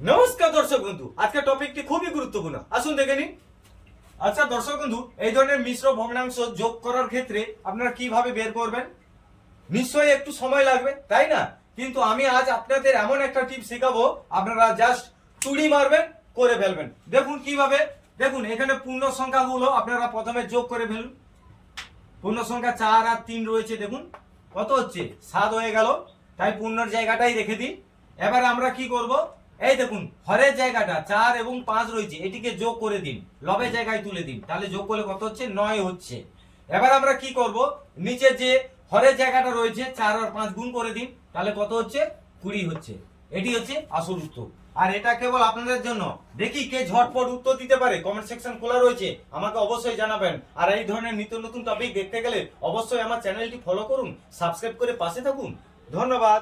নমস্কার দর্শক বন্ধু, আজকের টপিকটি খুবই গুরুত্বপূর্ণ, আসুন দেখে নিন। আচ্ছা দর্শক বন্ধু, এই ধরনের মিশ্র ভগ্নাংশ যোগ করার ক্ষেত্রে আপনারা কিভাবে বের করবেন? নিশ্চয়ই একটু সময় লাগবে, তাই না? কিন্তু আমি আজ আপনাদের এমন একটা টিপ শেখাবো, আপনারা জাস্ট চুড়ি মারবেন, করে ফেলবেন। দেখুন কিভাবে। দেখুন এখানে পূর্ণ সংখ্যাগুলো আপনারা প্রথমে যোগ করে ফেলুন। পূর্ণ সংখ্যা 4 আর 3 রয়েছে, দেখুন কত হচ্ছে, 7 হয়ে গেল। তাই পূর্ণর জায়গাটাই রেখে দিন। এবার আমরা কি করব, এই দেখুন হরের জায়গাটা 4 এবং 5 রয়েছে, এটিকে যোগ করে দিন, লবের জায়গায় তুলে দিন, তাহলে যোগ করলে কত হচ্ছে, 9 হচ্ছে। এবার আমরা কি করব, নিচে যে হরের জায়গাটা রয়েছে 4 আর 5 গুণ করে দিন, তাহলে কত হচ্ছে, 20 হচ্ছে। এটি হচ্ছে আসল উত্তর। আর এটা কেবল আপনাদের জন্য। দেখি কে ঝটপট উত্তর দিতে পারে। কমেন্ট সেকশন খোলা রয়েছে, আমাকে অবশ্যই জানাবেন। আর এই ধরনের নিত্য নতুন টপিক দেখতে গেলে অবশ্যই আমার চ্যানেলটি ফলো করুন, সাবস্ক্রাইব করে পাশে থাকুন। ধন্যবাদ।